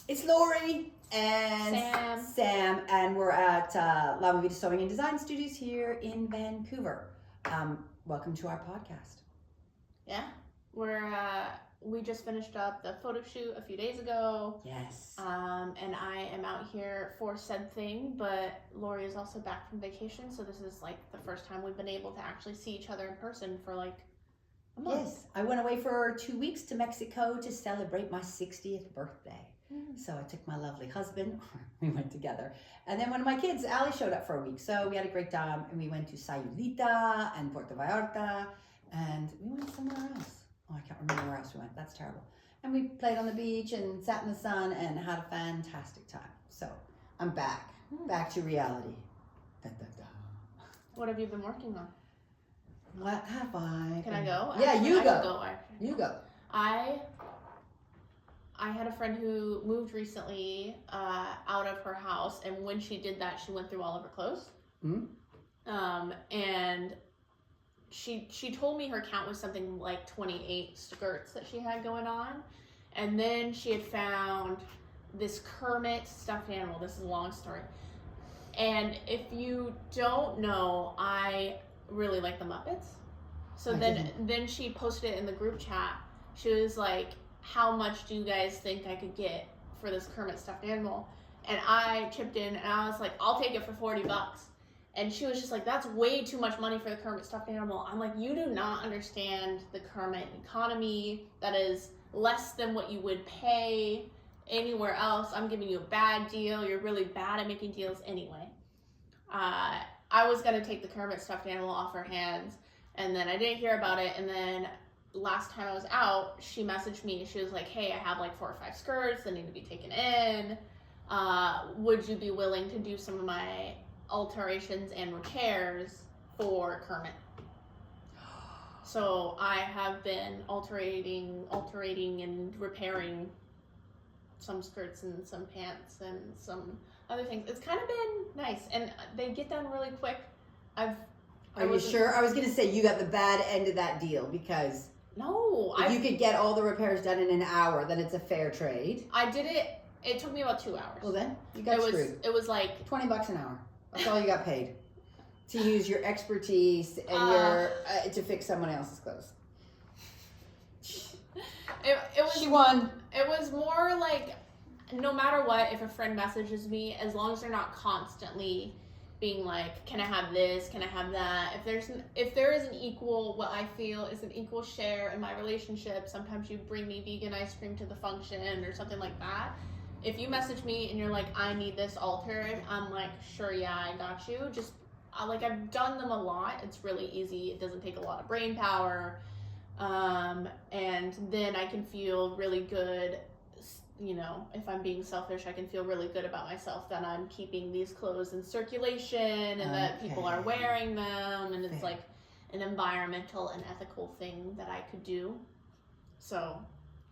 It's Laurie and Sam, and we're at Movida Sewing Design Studios here in Vancouver. Welcome to our podcast. Yeah, we just finished up the photo shoot a few days ago. Yes. And I am out here for said thing, but Laurie is also back from vacation, so this is like the first time we've been able to actually see each other in person for like a month. Yes, I went away for 2 weeks to Mexico to celebrate my 60th birthday. So I took my lovely husband, we went together. And then one of my kids, Ali, showed up for a week. So we had a great time, and we went to Sayulita and Puerto Vallarta, and we went somewhere else. Oh, I can't remember where else we went. That's terrible. And we played on the beach and sat in the sun and had a fantastic time. So I'm back to reality. Da, da, da. What have you been working on? What have I? Can I go? Yeah, actually, you I go. Can go actually. You go. I had a friend who moved recently out of her house, and when she did that, she went through all of her clothes. And she told me her count was something like 28 skirts that she had going on, and then she had found this Kermit stuffed animal. This is a long story, and if you don't know, I really like the Muppets. So then she posted it in the group chat. She was like, how much do you guys think I could get for this Kermit stuffed animal? And I chipped in and I was like, I'll take it for $40. And she was just like, that's way too much money for the Kermit stuffed animal. I'm like, you do not understand the Kermit economy. That is less than what you would pay anywhere else. I'm giving you a bad deal. You're really bad at making deals anyway. I was gonna take the Kermit stuffed animal off her hands, and then I didn't hear about it, and then last time I was out, she messaged me. She was like, hey, I have like 4 or 5 skirts that need to be taken in. Would you be willing to do some of my alterations and repairs for Kermit? So I have been alterating and repairing some skirts and some pants and some other things. It's kind of been nice, and they get done really quick. Are you sure? I was going to say you got the bad end of that deal, because if you could get all the repairs done in an hour, then it's a fair trade. I did it. It took me about 2 hours. Well, then you got screwed. It was like $20 an hour. That's all you got paid to use your expertise and to fix someone else's clothes. She won. It was more like, no matter what, if a friend messages me, as long as they're not constantly being like, can I have this? Can I have that? If there is an equal, what I feel is an equal share in my relationship, sometimes you bring me vegan ice cream to the function or something like that. If you message me and you're like, I need this altered, I'm like, sure, yeah, I got you. Just I've done them a lot. It's really easy. It doesn't take a lot of brain power. And then I can feel really good. You know, if I'm being selfish, I can feel really good about myself that I'm keeping these clothes in circulation and that people are wearing them, and it's like an environmental and ethical thing that I could do. So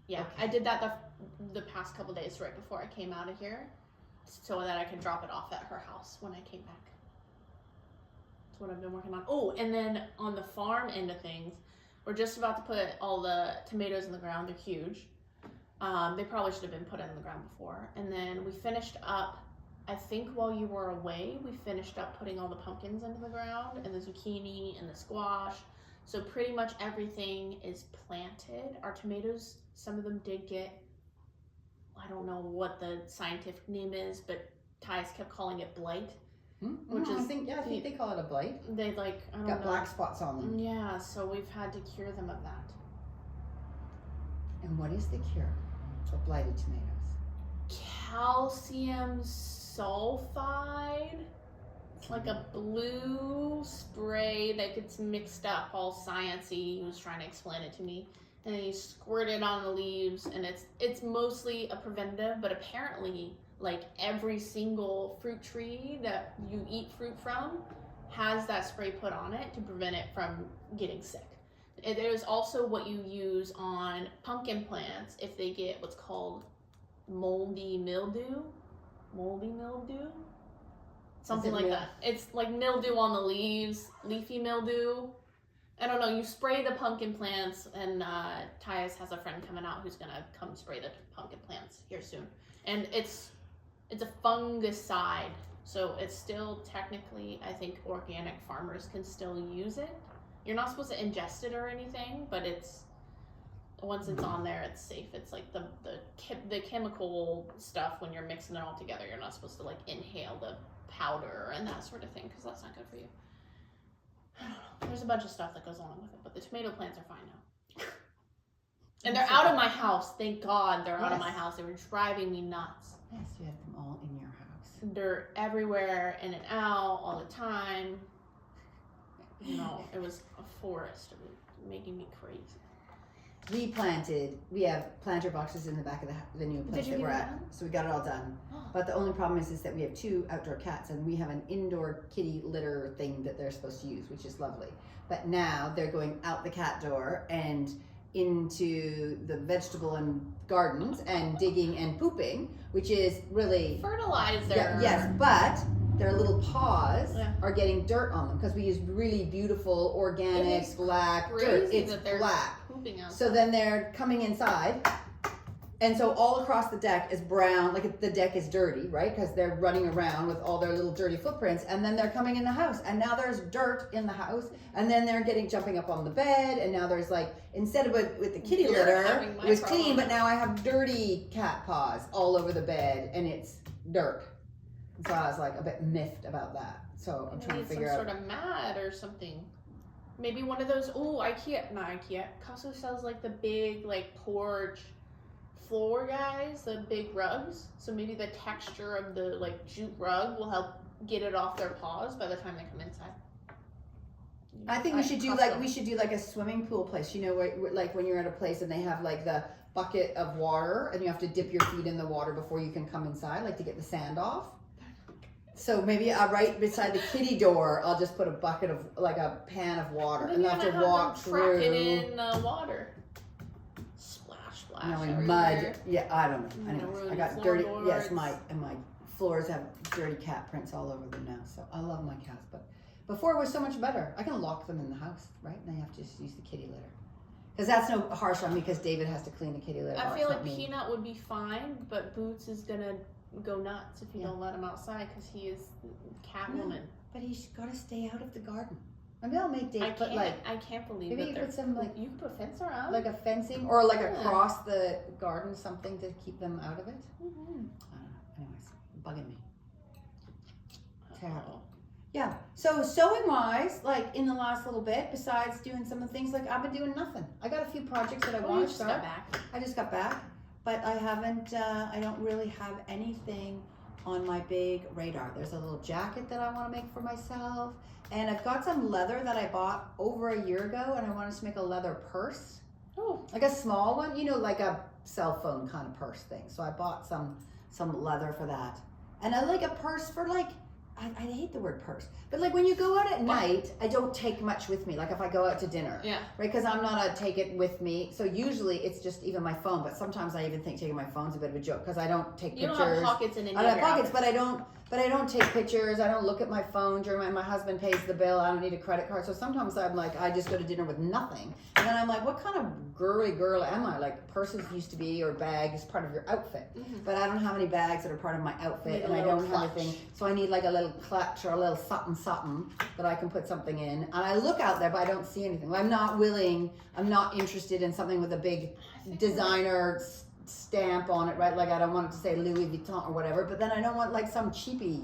yeah, I did that the past couple days right before I came out of here, so that I could drop it off at her house when I came back. That's what I've been working on. Oh, and then on the farm end of things, we're just about to put all the tomatoes in the ground. They're huge. They probably should have been put in the ground before. And then we finished up, I think while you were away, we finished up putting all the pumpkins into the ground, and the zucchini and the squash. So pretty much everything is planted. Our tomatoes, some of them did get, I don't know what the scientific name is, but Ty's kept calling it blight. I think they call it a blight. They I don't know. Black spots on them. Yeah, so we've had to cure them of that. And what is the cure for blighted tomatoes? Calcium sulfide. It's like a blue spray that gets mixed up, all sciencey. He was trying to explain it to me. And then you squirt it on the leaves, and it's mostly a preventative, but apparently like every single fruit tree that you eat fruit from has that spray put on it to prevent it from getting sick. There's also what you use on pumpkin plants if they get what's called moldy mildew. Something like that. It's like mildew on the leaves, leafy mildew. I don't know, you spray the pumpkin plants, and Tyus has a friend coming out who's gonna come spray the pumpkin plants here soon. And it's a fungicide, so it's still technically, I think organic farmers can still use it. You're not supposed to ingest it or anything, but once it's on there, it's safe. It's like the chemical stuff, when you're mixing it all together, you're not supposed to like inhale the powder and that sort of thing, because that's not good for you. I don't know. There's a bunch of stuff that goes along with it, but the tomato plants are fine now. And they're out of my house. Thank God they're out of my house. They were driving me nuts. Yes, you have them all in your house. Dirt everywhere, in and out, all the time. You know, it was a forest. It was making me crazy. We have planter boxes in the back of the new place that we're at. So we got it all done. But the only problem is that we have 2 outdoor cats, and we have an indoor kitty litter thing that they're supposed to use, which is lovely. But now they're going out the cat door and into the vegetable and gardens and digging and pooping, which is really fertilizer. Yes, but their little paws are getting dirt on them, because we use really beautiful organic black dirt. It's black. So then they're coming inside, and so all across the deck is brown, like the deck is dirty, right? Because they're running around with all their little dirty footprints, and then they're coming in the house, and now there's dirt in the house, and then they're jumping up on the bed, and now there's like, instead of with the kitty litter, it was clean, but now I have dirty cat paws all over the bed, and it's dirt. So I was like a bit miffed about that. So I'm trying to figure out. Some sort of mat or something. Maybe one of those, Costco sells like the big like porch floor guys, the big rugs. So maybe the texture of the like jute rug will help get it off their paws by the time they come inside. I think we should do like a swimming pool place, you know, where like when you're at a place and they have like the bucket of water and you have to dip your feet in the water before you can come inside, like to get the sand off. So maybe right beside the kitty door, I'll just put a bucket of, like a pan of water, and I have to walk through. Track it in water. Splash, splash. No, in mud. Yeah, I don't know. Anyways, I got dirty. Yes, my floors have dirty cat prints all over them now. So I love my cats, but before it was so much better. I can lock them in the house, right? And I have to just use the kitty litter. Because that's no harsh on me, because David has to clean the kitty litter. I feel like Peanut would be fine, but Boots is gonna go nuts if you don't let him outside, because he is Catwoman. But he's got to stay out of the garden. Maybe I'll make David put like. I can't believe maybe you put some like. You can put fence around. Like a fencing, or like across the garden, something to keep them out of it. Mm-hmm. I don't know. Anyways, bugging me. Terrible. Yeah. So sewing wise, like in the last little bit, besides doing some of the things, like I've been doing nothing. I got a few projects that I want to start. I just got back. But I haven't, I don't really have anything on my big radar. There's a little jacket that I want to make for myself. And I've got some leather that I bought over a year ago, and I wanted to make a leather purse. Oh. Like a small one, you know, like a cell phone kind of purse thing. So I bought some leather for that. And I like a purse for like, I hate the word purse, but like when you go out at night, I don't take much with me. Like if I go out to dinner, right? Because I'm not a take it with me. So usually it's just even my phone. But sometimes I even think taking my phone's a bit of a joke, because I don't take pictures. You don't have pockets in any. I don't have pockets, but I don't take pictures. I don't look at my phone during my husband pays the bill. I don't need a credit card. So sometimes I'm like, I just go to dinner with nothing, and then I'm like, what kind of girly girl am I? Like purses used to be, or bags part of your outfit, but I don't have any bags that are part of my outfit, and I don't have anything. So I need like a little clutch or a little something that I can put something in. And I look out there, but I don't see anything. I'm not interested in something with a big designer stamp on it, right? Like I don't want it to say Louis Vuitton or whatever, but then I don't want like some cheapy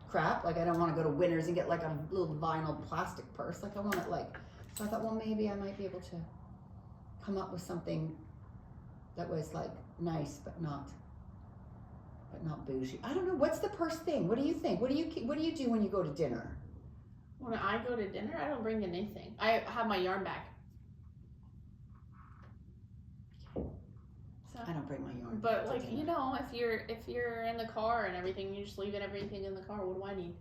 crap. Like I don't want to go to Winners and get like a little vinyl plastic purse. Like I want it like, so I thought, well, maybe I might be able to come up with something that was like nice, but not bougie. I don't know. What's the purse thing? What do you think? What do you do when you go to dinner? When I go to dinner, I don't bring anything. I have my yarn bag. So, I don't bring my yarn. But like, you know, if you're in the car and everything, you just leave everything in the car. What do I need?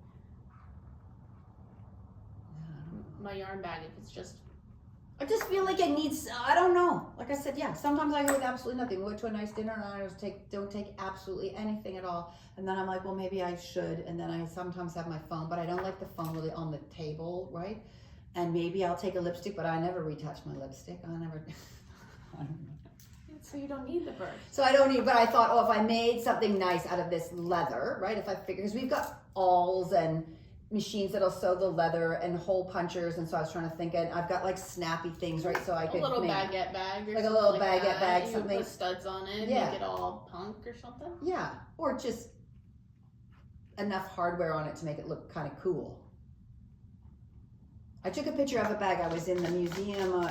My yarn bag, if it's just. I just feel like it needs, I don't know. Like I said, yeah, sometimes I go with absolutely nothing. We go to a nice dinner and I don't take absolutely anything at all. And then I'm like, well, maybe I should. And then I sometimes have my phone, but I don't like the phone really on the table, right? And maybe I'll take a lipstick, but I never retouch my lipstick. I don't know. So you don't need the burst. So I don't need, but I thought, if I made something nice out of this leather, right? If I figure, because we've got awls and machines that'll sew the leather and hole punchers, and so I was trying to think, and I've got like snappy things, right? So I could a little make baguette bag, or like a little like baguette that. bag, You something. put studs on it, Yeah. make it all punk or something. Yeah, or just enough hardware on it to make it look kind of cool. I took a picture of a bag. I was in the museum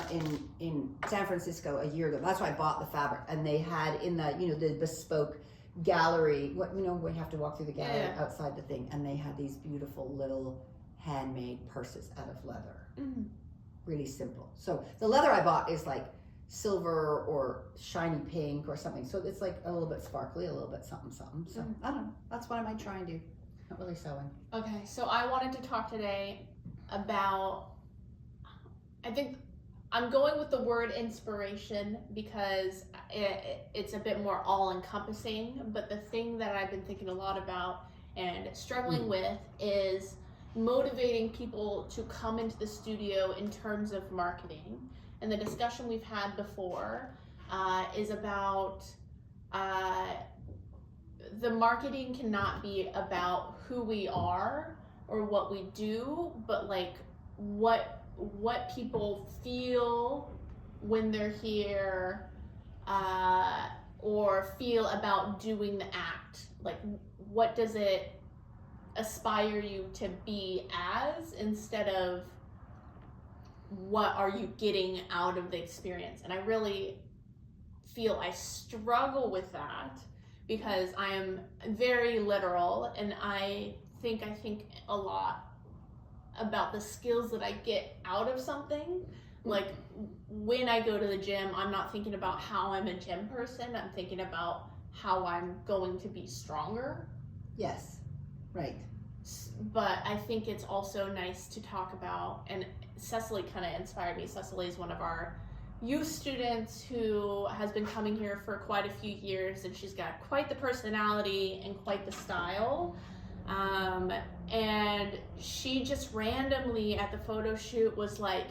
in San Francisco a year ago. That's why I bought the fabric, and they had in the the bespoke gallery. We have to walk through the gallery outside the thing, and they had these beautiful little handmade purses out of leather. Mm-hmm. Really simple. So the leather I bought is like silver or shiny pink or something. So it's like a little bit sparkly, a little bit something. So I don't know. That's what I might try and do. Not really sewing. Okay, so I wanted to talk today about, I think I'm going with the word inspiration because it's a bit more all-encompassing, but the thing that I've been thinking a lot about and struggling with is motivating people to come into the studio in terms of marketing. And the discussion we've had before is about the marketing cannot be about who we are or what we do, but like what people feel when they're here, or feel about doing the act. Like, what does it aspire you to be as, instead of what are you getting out of the experience? And I really feel I struggle with that because I am very literal, and I think a lot about the skills that I get out of something. Like, when I go to the gym, I'm not thinking about how I'm a gym person. I'm thinking about how I'm going to be stronger. Yes, right. But I think it's also nice to talk about, and Cecily kind of inspired me. Cecily is one of our youth students who has been coming here for quite a few years, and she's got quite the personality and quite the style. And she just randomly at the photo shoot was like,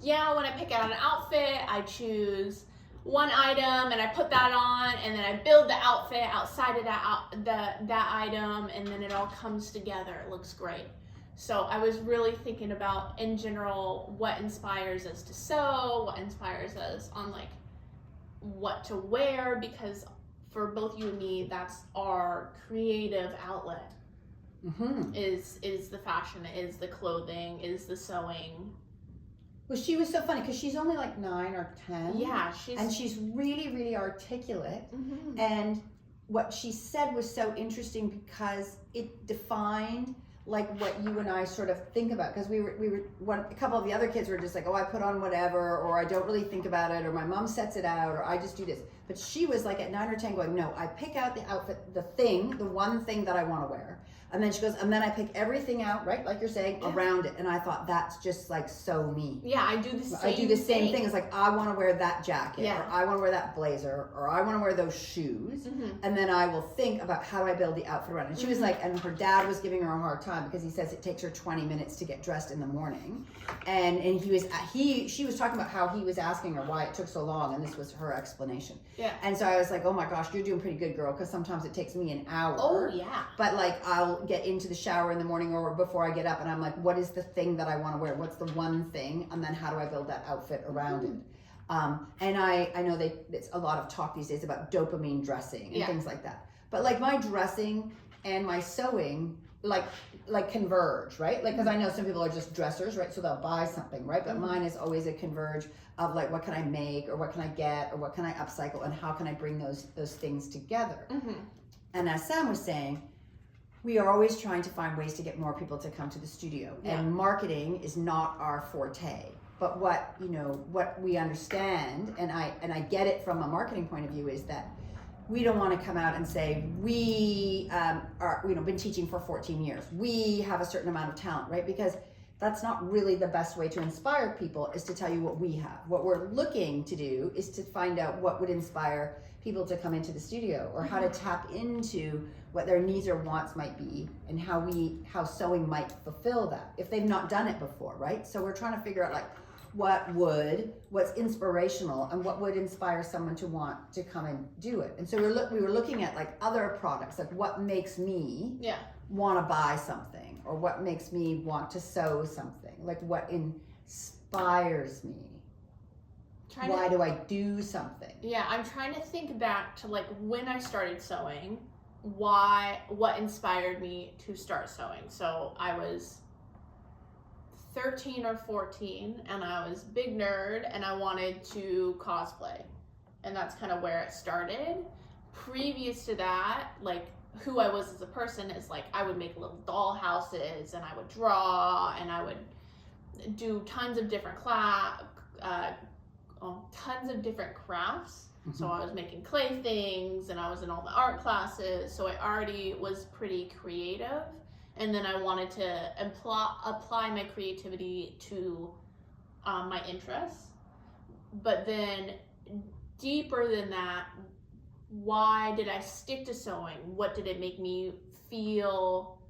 yeah, when I pick out an outfit, I choose one item and I put that on, and then I build the outfit outside of that item, and then it all comes together. It looks great. So I was really thinking about, in general, what inspires us to sew, what inspires us on like what to wear, because for both you and me, that's our creative outlet. Mm-hmm. Is the fashion, is the clothing, is the sewing. Well, she was so funny because she's only like 9 or 10. Yeah, she's really, really articulate. Mm-hmm. And what she said was so interesting because it defined like what you and I sort of think about. Because a couple of the other kids were just like, oh, I put on whatever, or I don't really think about it, or my mom sets it out, or I just do this. But she was like at 9 or 10 going, no, I pick out the outfit, the one thing that I want to wear. And then she goes, and then I pick everything out, right? Like you're saying, around it. And I thought, that's just like so me. Yeah, I do the same thing. It's like, I want to wear that jacket, yeah, or I want to wear that blazer, or I want to wear those shoes. Mm-hmm. And then I will think about how do I build the outfit around it. And she was like, and her dad was giving her a hard time because he says it takes her 20 minutes to get dressed in the morning. And she was talking about how he was asking her why it took so long, and this was her explanation. Yeah. And so I was like, oh my gosh, you're doing pretty good, girl, because sometimes it takes me an hour. Oh yeah. But like, I'll get into the shower in the morning or before I get up, and I'm like, what is the thing that I want to wear? What's the one thing? And then how do I build that outfit around it? And I know it's a lot of talk these days about dopamine dressing and things like that. But like my dressing and my sewing like converge, right? Like, because I know some people are just dressers, right? So they'll buy something, right? But mine is always a converge of like, what can I make, or what can I get, or what can I upcycle, and how can I bring those things together? Mm-hmm. And as Sam was saying, we are always trying to find ways to get more people to come to the studio, and marketing is not our forte. But what we understand, and I get it from a marketing point of view, is that we don't want to come out and say we are been teaching for 14 years. We have a certain amount of talent, right? Because that's not really the best way to inspire people, is to tell you what we have. What we're looking to do is to find out what would inspire people to come into the studio, or how to tap into what their needs or wants might be, and how sewing might fulfill that if they've not done it before, right? So we're trying to figure out like what's inspirational and what would inspire someone to want to come and do it. And so we were looking at like other products, like what makes me want to buy something, or what makes me want to sew something, like what inspires me. Why do I do something? Yeah, I'm trying to think back to like when I started sewing, what inspired me to start sewing. So I was 13 or 14 and I was big nerd and I wanted to cosplay. And that's kind of where it started. Previous to that, like who I was as a person is like I would make little doll houses and I would draw and I would do tons of different crafts. So I was making clay things and I was in all the art classes. So I already was pretty creative. And then I wanted to apply my creativity to my interests. But then deeper than that, why did I stick to sewing? What did it make me feel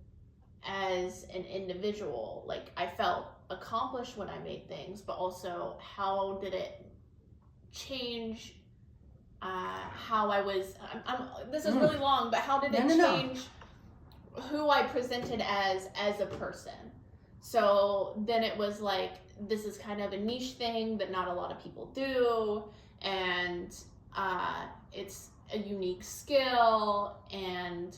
as an individual? Like I felt accomplished when I made things, but also how did it change how I was, this is really long, but how did it change who I presented as a person? So then it was like, this is kind of a niche thing that not a lot of people do, and it's a unique skill, and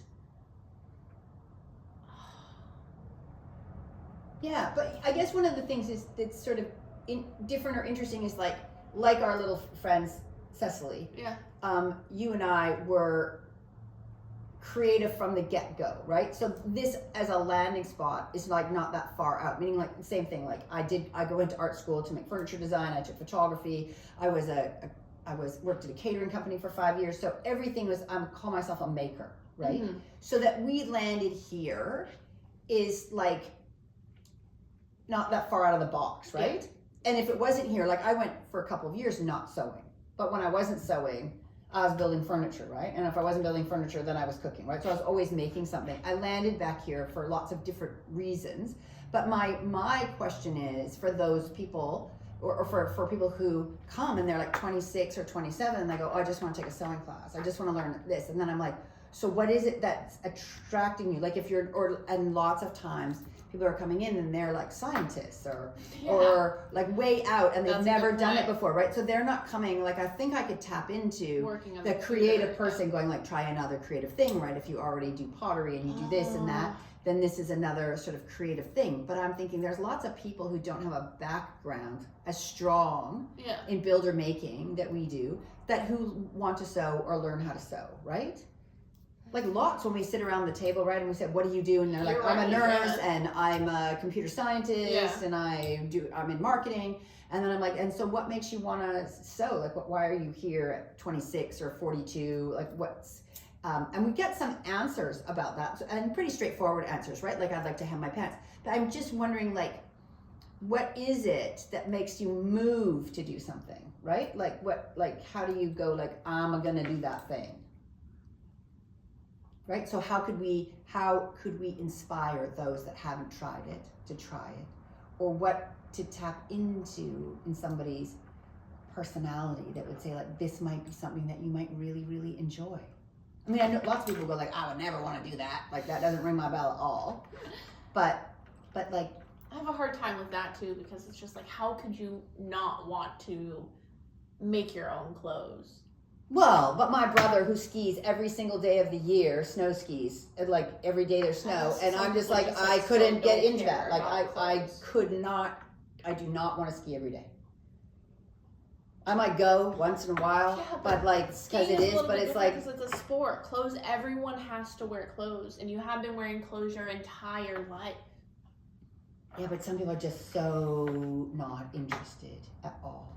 yeah, but I guess one of the things is that's sort of different or interesting is like our little friends, Cecily. Yeah. You and I were creative from the get-go, right? So this as a landing spot is like not that far out, meaning like the same thing. Like I go into art school to make furniture design. I took photography. I worked at a catering company for 5 years. So everything was, I call myself a maker, right? Mm-hmm. So that we landed here is like not that far out of the box, right? Yeah. And if it wasn't here, like I went for a couple of years not sewing. But when I wasn't sewing, I was building furniture, right? And if I wasn't building furniture, then I was cooking, right? So I was always making something. I landed back here for lots of different reasons. But my question is for those people, or for people who come and they're like 26 or 27 and they go, oh, I just want to take a sewing class. I just want to learn this. And then I'm like, so what is it that's attracting you? Like if and lots of times people are coming in and they're like scientists or like way out and they've never done it before, right? So they're not coming, like I think I could tap into the creative person going like, try another creative thing, right? If you already do pottery and you do this and that, then this is another sort of creative thing. But I'm thinking there's lots of people who don't have a background as strong in builder making that we do, who want to sew or learn how to sew, right? Like lots when we sit around the table, right? And we said, what do you do? And they're like, I'm a nurse and I'm a computer scientist and I'm in marketing. And then I'm like, and so what makes you want to sew? Like, why are you here at 26 or 42? Like and we get some answers about that, and pretty straightforward answers, right? Like, I'd like to hem my pants. But I'm just wondering, like, what is it that makes you move to do something, right? Like, how do you go, like, I'm gonna do that thing, right? So how could we inspire those that haven't tried it to try it, or what to tap into in somebody's personality that would say, like, this might be something that you might really, really enjoy. I mean, I know lots of people go like, I would never want to do that. Like, that doesn't ring my bell at all. But like, I have a hard time with that too, because it's just like, how could you not want to make your own clothes? Well, but my brother who skis every single day of the year, snow skis, and like every day there's snow, and I'm just like, I couldn't get into that. Like, I do not want to ski every day. I might go once in a while, but like, because it is, but it's like, because it's a sport. Clothes, everyone has to wear clothes, and you have been wearing clothes your entire life. Yeah, but some people are just so not interested at all.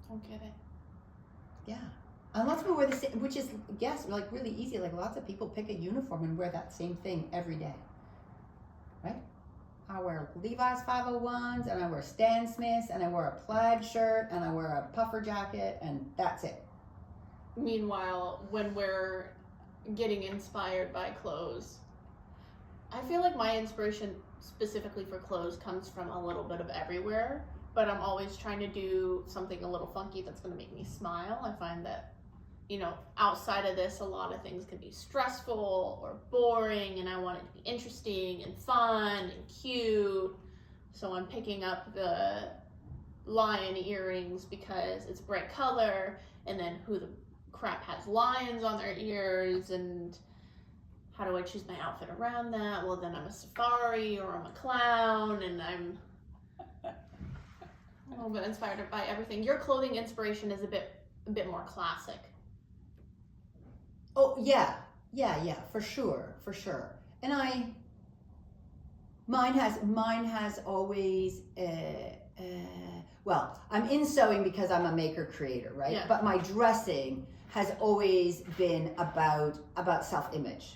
Don't get it. Yeah. And lots of people wear the same, which is, yes, like really easy. Like lots of people pick a uniform and wear that same thing every day. Right? I wear Levi's 501s, and I wear Stan Smiths, and I wear a plaid shirt, and I wear a puffer jacket, and that's it. Meanwhile, when we're getting inspired by clothes, I feel like my inspiration specifically for clothes comes from a little bit of everywhere, but I'm always trying to do something a little funky that's going to make me smile. I find that, outside of this, a lot of things can be stressful or boring, and I want it to be interesting and fun and cute. So I'm picking up the lion earrings because it's bright color, and then who the crap has lions on their ears, and how do I choose my outfit around that? Well, then I'm a safari or I'm a clown, and I'm a little bit inspired by everything. Your clothing inspiration is a bit more classic. Oh, yeah, for sure. And mine has always, well, I'm in sewing because I'm a maker creator, right? Yeah. But my dressing has always been about self-image,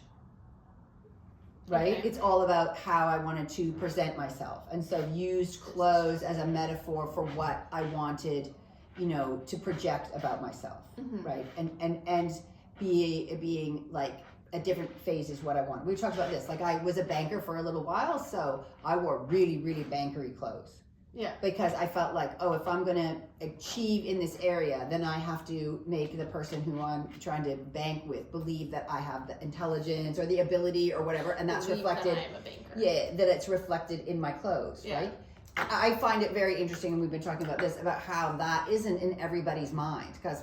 right? Okay. It's all about how I wanted to present myself. And so used clothes as a metaphor for what I wanted, to project about myself, Mm-hmm. right? And being like at different phases what I want. We talked about this. Like I was a banker for a little while, so I wore really, really bankery clothes. Yeah. Because I felt like, if I'm gonna achieve in this area, then I have to make the person who I'm trying to bank with believe that I have the intelligence or the ability or whatever, and that's reflected. That I'm a banker. Yeah, that it's reflected in my clothes, Yeah. right? I find it very interesting, and we've been talking about this, about how that isn't in everybody's mind, because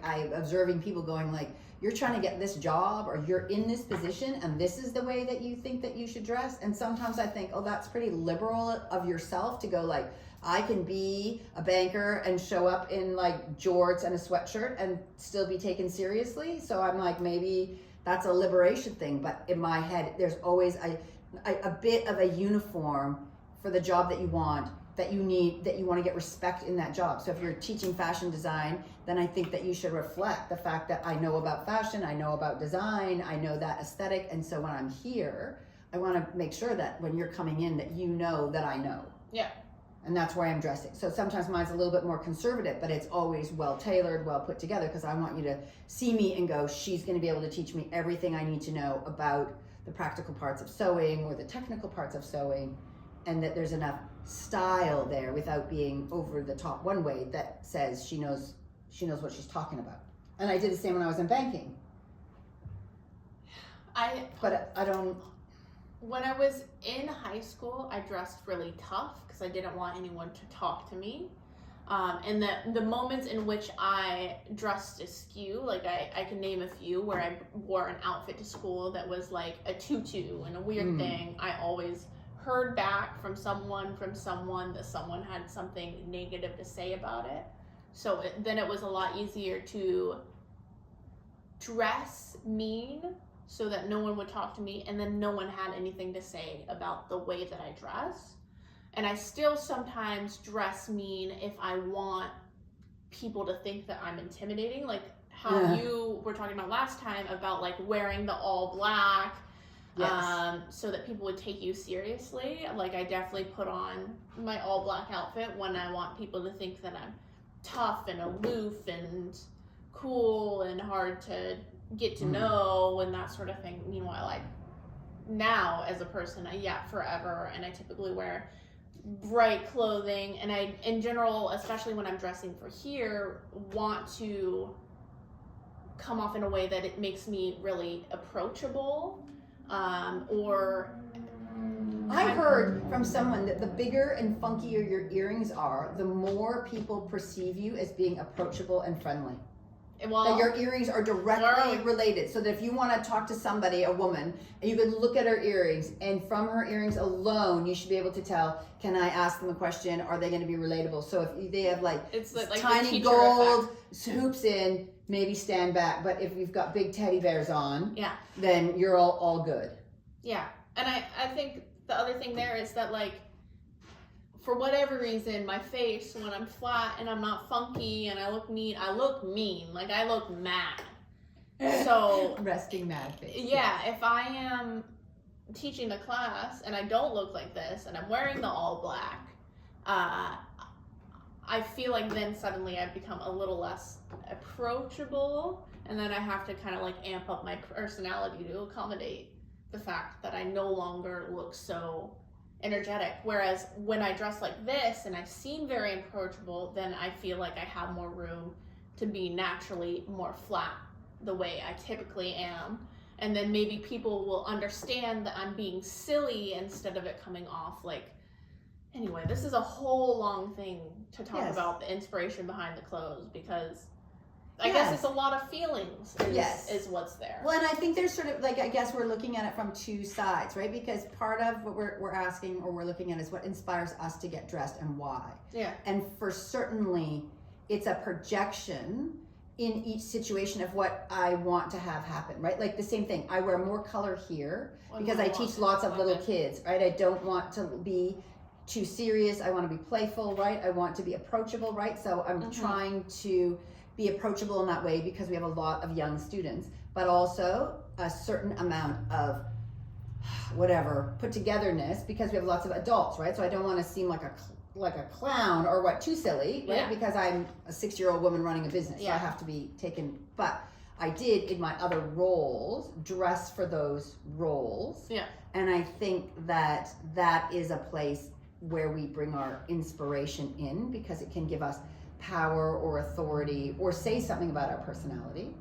I'm observing people going like, you're trying to get this job or you're in this position and this is the way that you think that you should dress. And sometimes I think, that's pretty liberal of yourself to go like, I can be a banker and show up in like jorts and a sweatshirt and still be taken seriously. So I'm like, maybe that's a liberation thing. But in my head, there's always a bit of a uniform for the job that you want, that you need, that you want to get respect in that job. So if you're teaching fashion design, then I think that you should reflect the fact that I know about fashion, I know about design, I know that aesthetic. And so when I'm here, I want to make sure that when you're coming in that you know that I know. Yeah. And that's why I'm dressing. So sometimes mine's a little bit more conservative, but it's always well tailored, well put together, because I want you to see me and go, she's going to be able to teach me everything I need to know about the practical parts of sewing or the technical parts of sewing, and that there's enough style there without being over the top one way that says she knows what she's talking about. And I did the same when I was in banking. But I don't. When I was in high school, I dressed really tough because I didn't want anyone to talk to me. And the moments in which I dressed askew, like I can name a few where I wore an outfit to school that was like a tutu and a weird thing. I always heard back from someone that someone had something negative to say about it. So then it was a lot easier to dress mean so that no one would talk to me, and then no one had anything to say about the way that I dress. And I still sometimes dress mean if I want people to think that I'm intimidating, like how you were talking about last time about like wearing the all black. Yes. So that people would take you seriously. Like I definitely put on my all black outfit when I want people to think that I'm tough and aloof and cool and hard to get to know and that sort of thing. Meanwhile, now as a person, forever, and I typically wear bright clothing, and I, in general, especially when I'm dressing for here, want to come off in a way that it makes me really approachable. I heard from someone that the bigger and funkier your earrings are, the more people perceive you as being approachable and friendly. Well, that your earrings are directly related. So that if you want to talk to somebody, a woman, and you could look at her earrings, and from her earrings alone, you should be able to tell, can I ask them a question? Are they going to be relatable? So if they have like tiny gold hoops in, maybe stand back. But if you've got big teddy bears on, then you're all good. Yeah. And I think the other thing there is that, like, for whatever reason, my face, when I'm flat and I'm not funky and I look mean, like I look mad. So resting mad face. Yeah, if I am teaching the class and I don't look like this and I'm wearing the all black, I feel like then suddenly I've become a little less approachable, and then I have to kind of like amp up my personality to accommodate the fact that I no longer look so energetic. Whereas when I dress like this and I seem very approachable, then I feel like I have more room to be naturally more flat the way I typically am. And then maybe people will understand that I'm being silly instead of it coming off like, anyway, this is a whole long thing to talk about the inspiration behind the clothes, because I guess it's a lot of feelings is what's there. Well, and I think there's sort of like, I guess we're looking at it from two sides, right? Because part of what we're asking or we're looking at is what inspires us to get dressed and why. Yeah. And for certainly, it's a projection in each situation of what I want to have happen, right? Like the same thing. I wear more color here because I teach lots of little kids, right? I don't want to be too serious. I want to be playful, right? I want to be approachable, right? So I'm trying to be approachable in that way because we have a lot of young students, but also a certain amount of whatever put togetherness because we have lots of adults, right? So I don't want to seem like a clown or what, too silly, right? Yeah. Because I'm a 6-year-old woman running a business, so I have to be taken. But I did in my other roles dress for those roles. Yeah. And I think that is a place where we bring our inspiration in because it can give us power or authority or say something about our personality.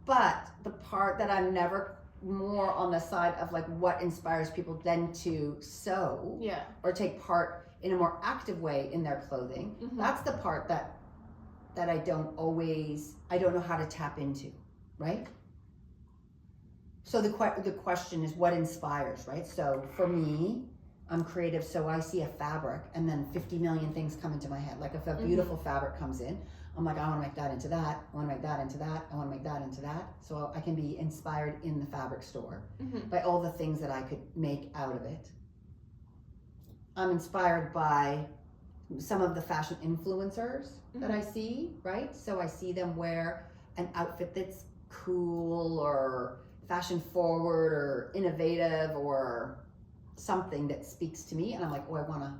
But the part that I'm never more on the side of like what inspires people then to sew or take part in a more active way in their clothing, that's the part that I don't know how to tap into, right? So the question is what inspires, right? So for me, I'm creative, so I see a fabric and then 50 million things come into my head. Like if a beautiful fabric comes in, I'm like, I want to make that into that, I want to make that into that, I want to make that into that. So I can be inspired in the fabric store by all the things that I could make out of it. I'm inspired by some of the fashion influencers that I see, right? So I see them wear an outfit that's cool or fashion forward or innovative or something that speaks to me, and I'm like, oh, I want to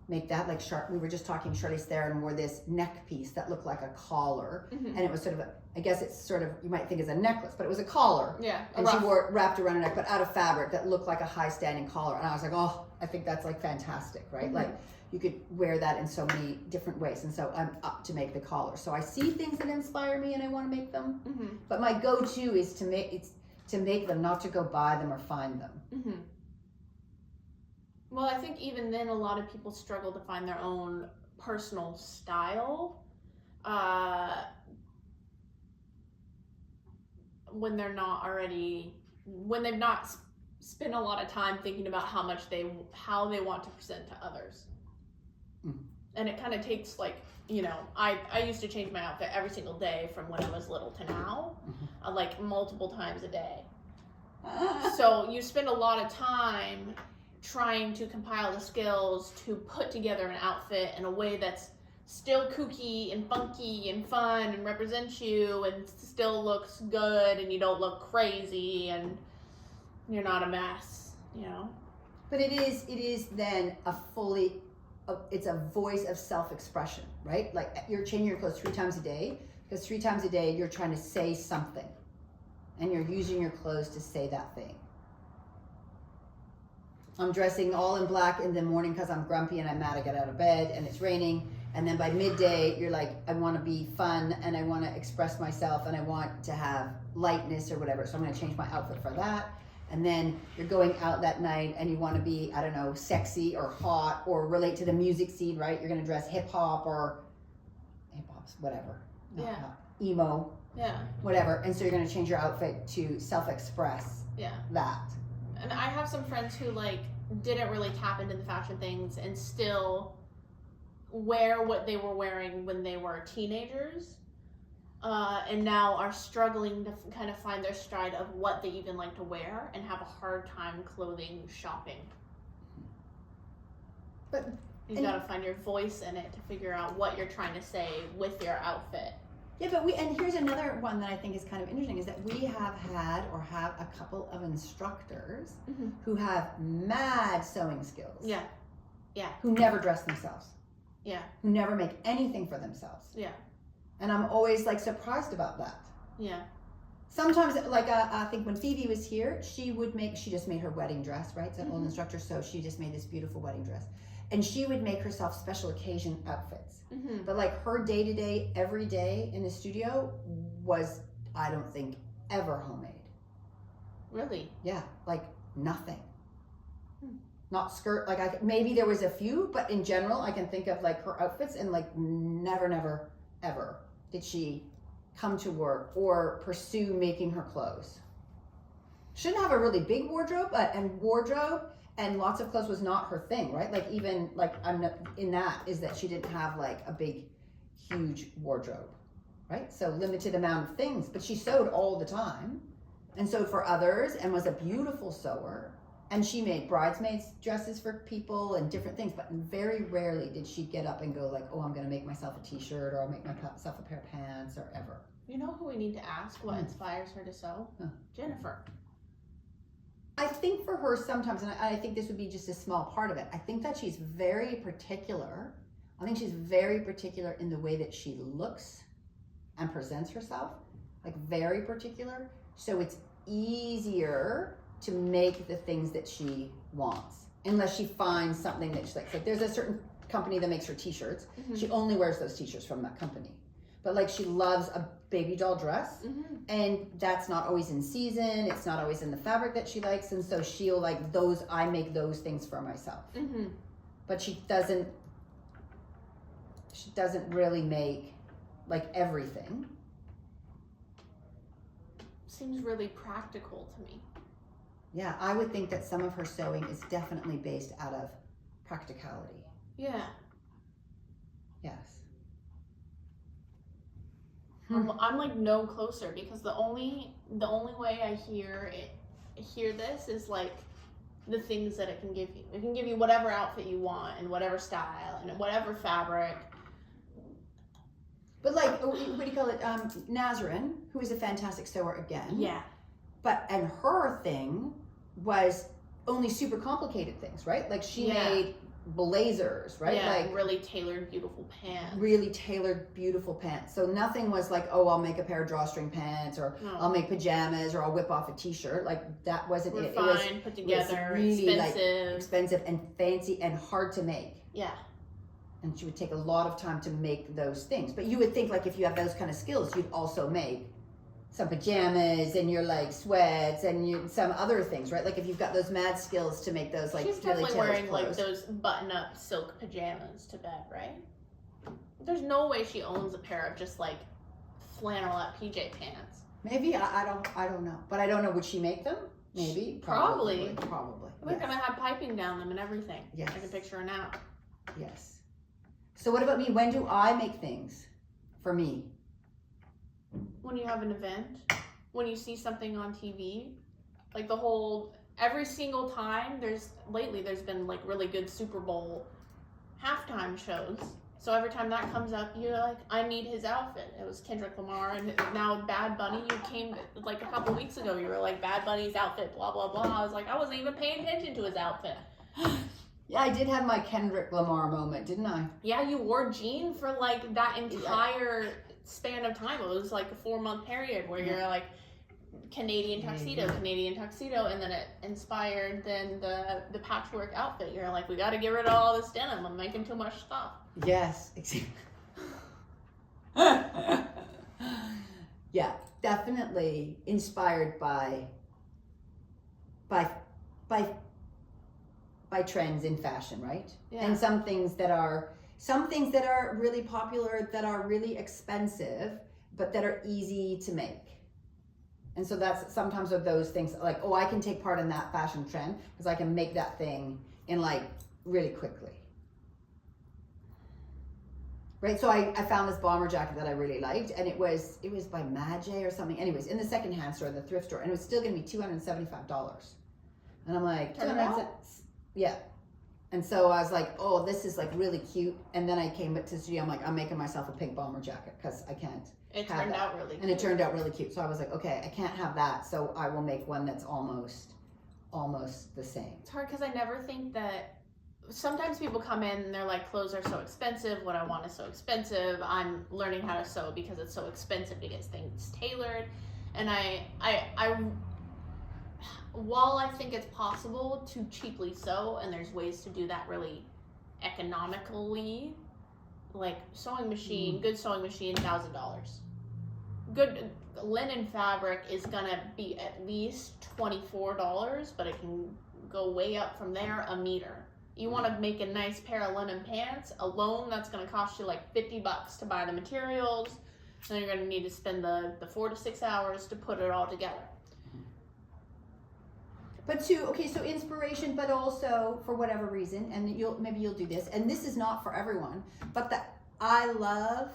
make that. Like we were just talking, Charlize Theron wore this neck piece that looked like a collar, and it was sort of I guess it's sort of, you might think it's a necklace, but it was a collar. Yeah. And she wore it wrapped around her neck, but out of fabric that looked like a high standing collar. And I was like, oh, I think that's like fantastic, right? Like you could wear that in so many different ways. And so I'm up to make the collar. So I see things that inspire me and I want to make them. But my go-to is to make them, not to go buy them or find them. Well, I think even then a lot of people struggle to find their own personal style. When they've not spent a lot of time thinking about how they want to present to others. And it kind of takes I used to change my outfit every single day from when I was little to now, like multiple times a day. So you spend a lot of time trying to compile the skills to put together an outfit in a way that's still kooky and funky and fun and represents you and still looks good and you don't look crazy and you're not a mess, But it is then it's a voice of self-expression, right? Like you're changing your clothes 3 times a day because 3 times a day you're trying to say something and you're using your clothes to say that thing. I'm dressing all in black in the morning because I'm grumpy and I'm mad I get out of bed and it's raining. And then by midday, you're like, I want to be fun and I want to express myself and I want to have lightness or whatever. So I'm going to change my outfit for that. And then you're going out that night and you want to be, I don't know, sexy or hot or relate to the music scene, right? You're going to dress hip hop's whatever. Not hop, emo. Yeah. Whatever. And so you're going to change your outfit to self-express that. And I have some friends who didn't really tap into the fashion things and still wear what they were wearing when they were teenagers, and now are struggling to kind of find their stride of what they even like to wear and have a hard time clothing shopping. But you got to find your voice in it to figure out what you're trying to say with your outfit. Yeah, but and here's another one that I think is kind of interesting is that we have had or have a couple of instructors who have mad sewing skills. Yeah. Yeah. Who never dress themselves. Yeah. Who never make anything for themselves. Yeah. And I'm always like surprised about that. Yeah. Sometimes, like I think when Phoebe was here, she just made her wedding dress, right? It's an old instructor, so she just made this beautiful wedding dress. And she would make herself special occasion outfits. But like her day-to-day, every day in the studio was, I don't think, ever homemade. Really? Yeah, like nothing. Not skirt, like maybe there was a few, but in general, I can think of like her outfits and like never, ever did she come to work or pursue making her clothes. Shouldn't have a really big wardrobe, and lots of clothes was not her thing, right? Like even like I'm not in that is that she didn't have like a big, huge wardrobe, right? So limited amount of things, but she sewed all the time and sewed for others and was a beautiful sewer. And she made bridesmaids dresses for people and different things, but very rarely did she get up and go like, oh, I'm going to make myself a t-shirt or I'll make myself a pair of pants or ever. You know who we need to ask what inspires her to sew? Jennifer. I think for her sometimes, and I think this would be just a small part of it, I think that she's very particular. I think she's very particular in the way that she looks and presents herself, like very particular. So it's easier to make the things that she wants, unless she finds something that she likes. Like there's a certain company that makes her t-shirts. She only wears those t-shirts from that company. But like she loves a baby doll dress and that's not always in season. It's not always in the fabric that she likes. And so she'll like those, I make those things for myself. But she doesn't really make like everything. Seems really practical to me. Yeah, I would think that some of her sewing is definitely based out of practicality. Yeah. Yes. I'm like no closer because the only way I hear this is like the things that it can give you. It can give you whatever outfit you want and whatever style and whatever fabric. But like, what do you call it? Nazarene, who is a fantastic sewer again. Yeah. And her thing was only super complicated things, right? Like she made blazers, right? Yeah, like really tailored, beautiful pants. Really tailored, beautiful pants. So nothing was like, oh, I'll make a pair of drawstring pants, or I'll make pajamas, or I'll whip off a t-shirt. Like that wasn't it. Refined, It was put together, really expensive. Like expensive and fancy and hard to make. Yeah. And she would take a lot of time to make those things. But you would think like if you have those kind of skills, you'd also make some pajamas and your like sweats and some other things, right? Like if you've got those mad skills to make those like she's really definitely tailored wearing clothes. like those button-up silk pajamas to bed, right? There's no way she owns a pair of just like flannelette PJ pants. Maybe I don't know, but I don't know. Would she make them? Maybe. Probably. We're Yes. gonna have piping down them and everything. Yes. I can picture her now. Yes. So what about me? When do I make things for me? When you have an event, when you see something on TV, like every single time there's been like really good Super Bowl halftime shows. So every time that comes up, you're like, I need his outfit. It was Kendrick Lamar, and now Bad Bunny. You came like a couple weeks ago. You were like, Bad Bunny's outfit, blah blah blah. I was like, I wasn't even paying attention to his outfit. Yeah, I did have my Kendrick Lamar moment, didn't I? Yeah, you wore jean for like that entire span of time. It was like a 4-month period where you're like Canadian tuxedo, and then it inspired the patchwork outfit. You're like, we got to get rid of all this denim. I'm making too much stuff. Yes. Yeah, definitely inspired by trends in fashion, right? Yeah. And some things that are really popular, that are really expensive, but that are easy to make. And so that's sometimes of those things like, oh, I can take part in that fashion trend because I can make that thing in like really quickly. Right, so I found this bomber jacket that I really liked, and it was by Maje or something. Anyways, in the secondhand store, the thrift store, and it was still going to be $275. And I'm like, Turn it out? yeah. And so I was like, oh, this is like really cute. And then I came to the studio, I'm like, I'm making myself a pink bomber jacket because I can't. It turned out really cute. And it turned out really cute. So I was like, okay, I can't have that. So I will make one that's almost the same. It's hard because I never think that, sometimes people come in and they're like, clothes are so expensive, what I want is so expensive, I'm learning how to sew because it's so expensive to get things tailored. And I while I think it's possible to cheaply sew, and there's ways to do that really economically, like sewing machine, good sewing machine, $1,000. Good linen fabric is gonna be at least $24, but it can go way up from there, a meter. You want to make a nice pair of linen pants alone, that's going to cost you like $50 to buy the materials. Then you're going to need to spend the 4 to 6 hours to put it all together. But so inspiration, but also for whatever reason, and maybe you'll do this, and this is not for everyone, but I love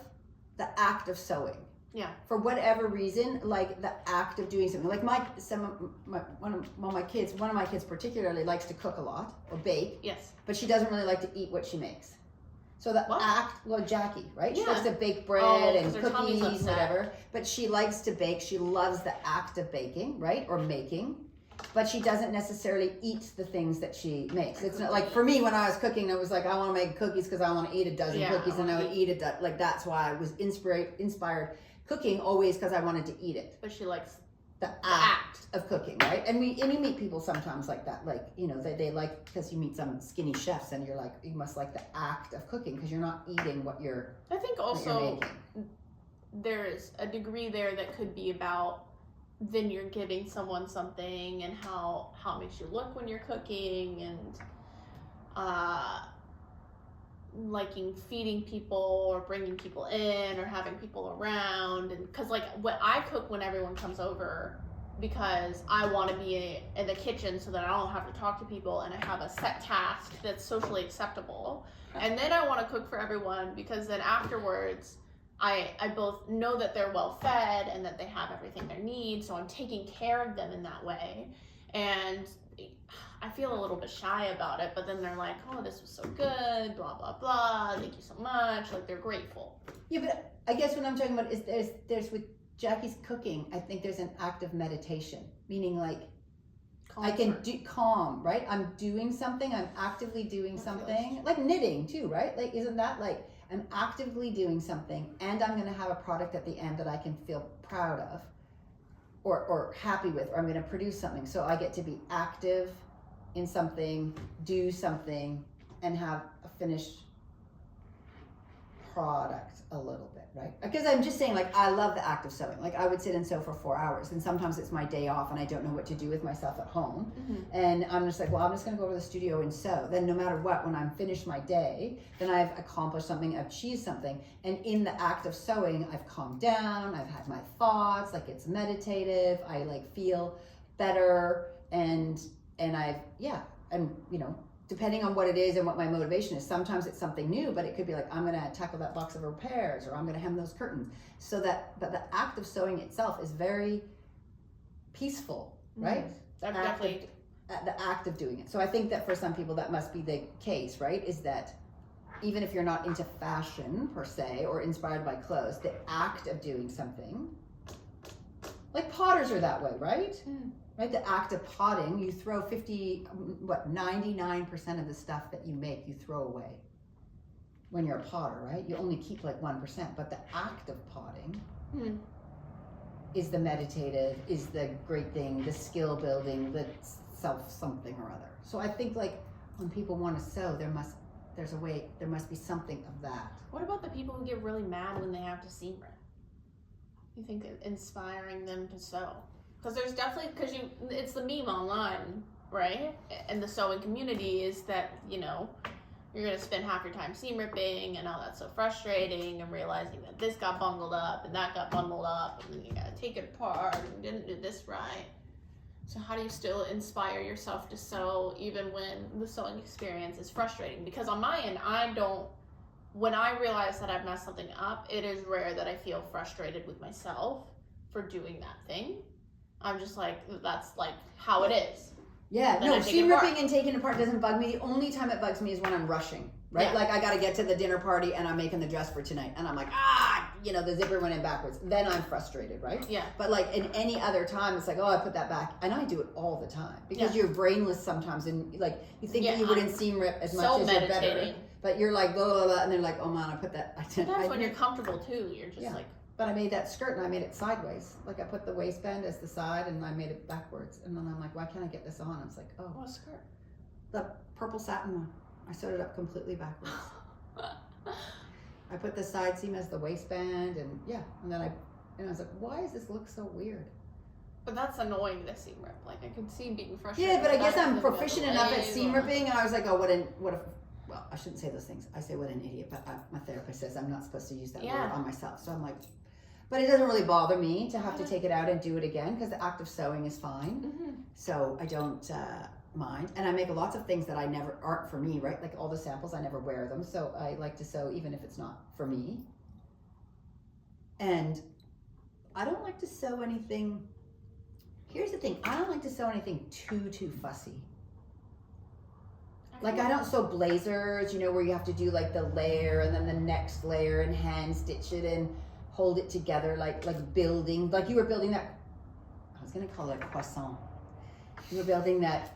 the act of sewing. Yeah. For whatever reason, like the act of doing something. Like one of my kids particularly likes to cook a lot or bake. Yes. But she doesn't really like to eat what she makes. So the act, well, Jackie, right? Yeah. She likes to bake bread and cookies, whatever. But she likes to bake. She loves the act of baking, right? Or making. But she doesn't necessarily eat the things that she makes. It's not like, for me, when I was cooking, it was like, I want to make cookies because I want to eat a dozen cookies, and I would eat it. Like, that's why I was inspired cooking always, because I wanted to eat it. But she likes the act of cooking, right? And you meet people sometimes like that, like, you know, they like, because you meet some skinny chefs and you're like, you must like the act of cooking because you're not eating what you're. I think also there's a degree there that could be about, then you're giving someone something, and how it makes you look when you're cooking, and liking feeding people or bringing people in or having people around. And because like what I cook when everyone comes over, because I want to be in the kitchen so that I don't have to talk to people, and I have a set task that's socially acceptable. And then I want to cook for everyone, because then afterwards I both know that they're well fed and that they have everything they need, so I'm taking care of them in that way. And I feel a little bit shy about it, but then they're like, oh, this was so good, blah, blah, blah, thank you so much. Like, they're grateful. Yeah, but I guess what I'm talking about is there's with Jackie's cooking, I think there's an act of meditation, meaning like, I can do calm, right? I'm doing something, I'm actively doing something, like knitting too, right? Like, isn't that like, I'm actively doing something, and I'm going to have a product at the end that I can feel proud of or happy with, or I'm going to produce something. So I get to be active in something, do something, and have a finished product a little bit, right? Because I'm just saying, like, I love the act of sewing. Like, I would sit and sew for 4 hours, and sometimes it's my day off and I don't know what to do with myself at home. And I'm just like, well, I'm just going to go over to the studio and sew. Then no matter what, when I'm finished my day, then I've accomplished something, I've achieved something. And in the act of sewing, I've calmed down, I've had my thoughts, like it's meditative, I like feel better, and and you know, depending on what it is and what my motivation is. Sometimes it's something new, but it could be like, I'm going to tackle that box of repairs, or I'm going to hem those curtains. So but the act of sewing itself is very peaceful, right? Definitely. The act of doing it. So I think that for some people that must be the case, right? Is that even if you're not into fashion per se, or inspired by clothes, the act of doing something, like potters are that way, right? Right, the act of potting, you throw 99% of the stuff that you make, you throw away when you're a potter, right? You only keep like 1%, but the act of potting is the meditative, is the great thing, the skill building, the self something or other. So I think like when people want to sew, there must be something of that. What about the people who get really mad when they have to seam rip? You think inspiring them to sew? Because there's definitely, it's the meme online, right? And the sewing community is that, you know, you're going to spend half your time seam ripping, and oh, that's so frustrating, and realizing that this got bungled up and that got bundled up, and then you got to take it apart and you didn't do this right. So how do you still inspire yourself to sew even when the sewing experience is frustrating? Because on my end, when I realize that I've messed something up, it is rare that I feel frustrated with myself for doing that thing. I'm just like, that's like how it is. Yeah, Then I no, take seam it apart. ripping and taking it apart doesn't bug me. The only time it bugs me is when I'm rushing, right? Yeah. Like I gotta get to the dinner party and I'm making the dress for tonight, and I'm like, the zipper went in backwards. Then I'm frustrated, right? Yeah. But like in any other time, it's like, oh, I put that back, and I do it all the time because you're brainless sometimes, and like you think that you wouldn't seam rip as much as you're better, but you're like, blah, blah, blah, and they're like, oh man, I put that. Sometimes when you're comfortable too, you're just like. But I made that skirt and I made it sideways. Like I put the waistband as the side and I made it backwards. And then I'm like, why can't I get this on? I was like, oh. What skirt? The purple satin one. I sewed it up completely backwards. I put the side seam as the waistband and then I was like, why does this look so weird? But that's annoying, the seam rip. Like I could see being frustrated. Yeah, but I guess I'm proficient enough at seam ripping, and I was like, oh, what if, well, I shouldn't say those things. I say what an idiot, but my therapist says I'm not supposed to use that word on myself. So I'm like, but it doesn't really bother me to have to take it out and do it again because the act of sewing is fine. Mm-hmm. So I don't mind. And I make lots of things that aren't for me, right? Like all the samples, I never wear them. So I like to sew even if it's not for me. And I don't like to sew anything. Here's the thing. I don't like to sew anything too fussy. Like I don't sew blazers, where you have to do like the layer and then the next layer and hand stitch it and hold it together like building, like you were building that, I was going to call it a croissant. You were building that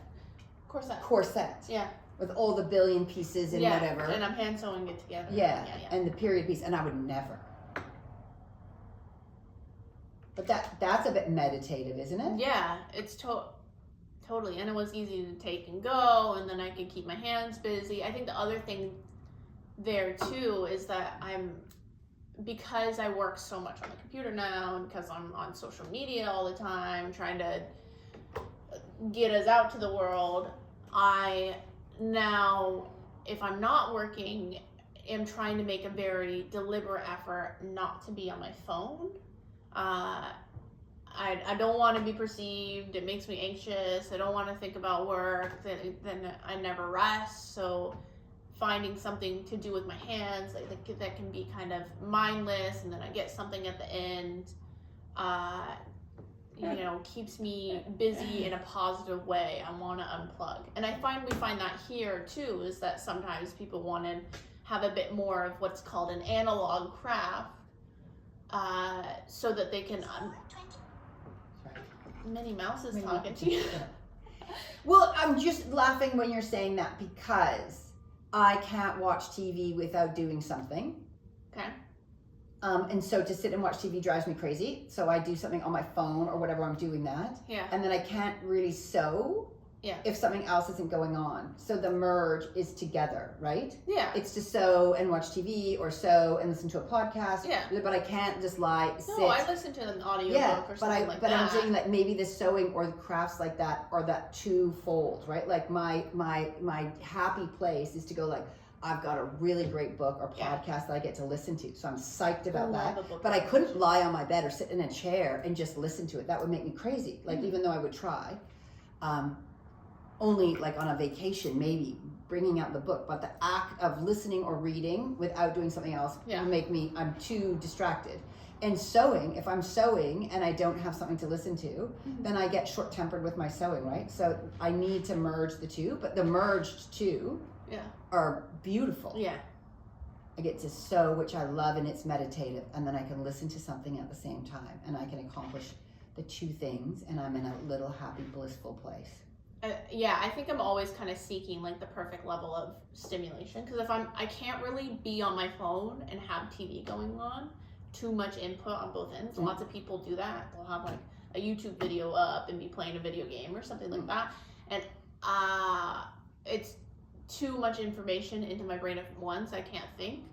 corset. Yeah. With all the billion pieces and whatever. And I'm hand sewing it together. Yeah. And the period piece, and I would never. But that's a bit meditative, isn't it? Yeah, it's totally. And it was easy to take and go, and then I could keep my hands busy. I think the other thing there too is that because I work so much on the computer now, and because I'm on social media all the time, trying to get us out to the world, I now, if I'm not working, am trying to make a very deliberate effort not to be on my phone. I don't want to be perceived. It makes me anxious. I don't want to think about work. Then I never rest. So finding something to do with my hands that can be kind of mindless, and then I get something at the end, keeps me busy in a positive way. I want to unplug. And we find that here too, is that sometimes people want to have a bit more of what's called an analog craft, so that they can Minnie Mouse is talking to you. Well, I'm just laughing when you're saying that because I can't watch TV without doing something. Okay. And so to sit and watch TV drives me crazy. So I do something on my phone or whatever, I'm doing that. Yeah. And then I can't really sew if something else isn't going on. So the merge is together, right? Yeah. It's to sew and watch TV or sew and listen to a podcast. Yeah. But I can't just sit. No, I listen to an audiobook or something like that. But I'm saying that maybe the sewing or the crafts like that are that twofold, right? Like my happy place is to go like, I've got a really great book or podcast that I get to listen to. So I'm psyched about that. But I couldn't lie on my bed or sit in a chair and just listen to it. That would make me crazy. Like even though I would try. Only like on a vacation, maybe bringing out the book, but the act of listening or reading without doing something else will make me, I'm too distracted. And sewing, if I'm sewing and I don't have something to listen to, then I get short-tempered with my sewing, right? So I need to merge the two, but the merged two are beautiful. Yeah. I get to sew, which I love, and it's meditative, and then I can listen to something at the same time, and I can accomplish the two things, and I'm in a little happy, blissful place. I think I'm always kind of seeking like the perfect level of stimulation, because I can't really be on my phone and have TV going on, too much input on both ends. Lots of people do that. They'll have like a YouTube video up and be playing a video game or something like that, and it's too much information into my brain at once. I can't think.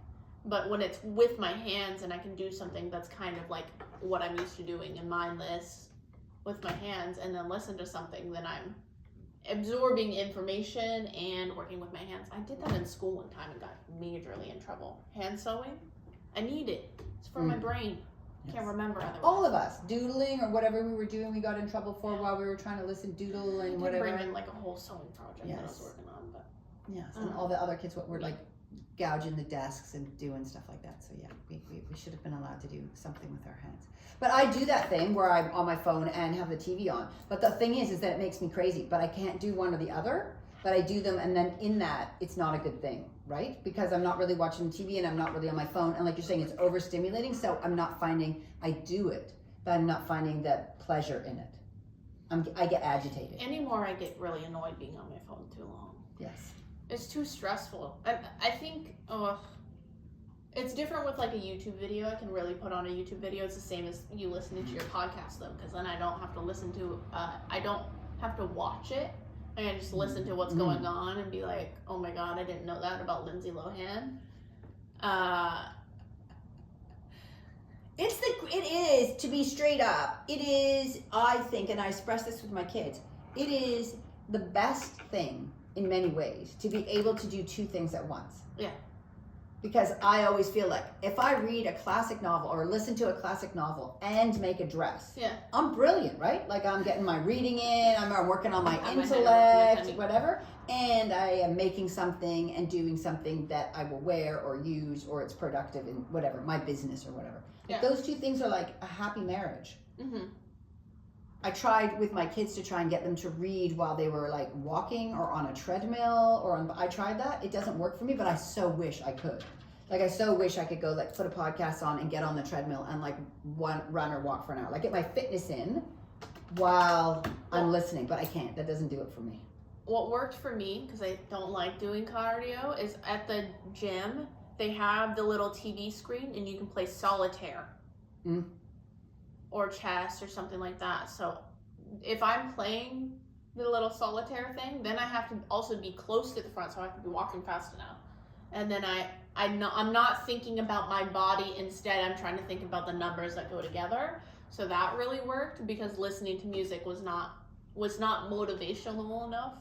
But when it's with my hands and I can do something that's kind of like what I'm used to doing and mindless with my hands, and then listen to something, then I'm absorbing information and working with my hands. I did that in school one time and got majorly in trouble. Hand sewing, I need it. It's for my brain. Can't remember otherwise. All of us, doodling or whatever we were doing, we got in trouble for while we were trying to listen, doodle and whatever. Bring in like a whole sewing project that I was working on, but and all the other kids were like gouging the desks and doing stuff like that. So yeah, we should have been allowed to do something with our hands. But I do that thing where I'm on my phone and have the TV on. But the thing is that it makes me crazy. But I can't do one or the other. But I do them, and then in that, it's not a good thing, right? Because I'm not really watching TV and I'm not really on my phone. And like you're saying, it's overstimulating. So I'm not finding, I do it, but I'm not finding the pleasure in it. I get agitated. Anymore, I get really annoyed being on my phone too long. Yes. It's too stressful. I think it's different with like a YouTube video. I can really put on a YouTube video. It's the same as you listening to your podcast though, because then I don't have to listen to, I don't have to watch it. I can just listen to what's going on and be like, oh my God, I didn't know that about Lindsay Lohan. It is, to be straight up, it is, I think, and I express this with my kids, it is the best thing in many ways to be able to do two things at once. Yeah. Because I always feel like if I read a classic novel or listen to a classic novel and make a dress, I'm brilliant, right? Like I'm getting my reading in, I'm working on my intellect, whatever, and I am making something and doing something that I will wear or use or it's productive in whatever, my business or whatever. Like those two things are like a happy marriage. Mm-hmm. I tried with my kids to try and get them to read while they were like walking or on a treadmill I tried that. It doesn't work for me, but I so wish I could. Like I so wish I could go like put a podcast on and get on the treadmill and like run or walk for an hour. Like get my fitness in while I'm listening, but I can't. That doesn't do it for me. What worked for me, because I don't like doing cardio, is at the gym, they have the little TV screen and you can play solitaire. Or chess or something like that. So if I'm playing the little solitaire thing, then I have to also be close to the front, so I have to be walking fast enough. And then I'm not thinking about my body. Instead, I'm trying to think about the numbers that go together. So that really worked because listening to music was not motivational enough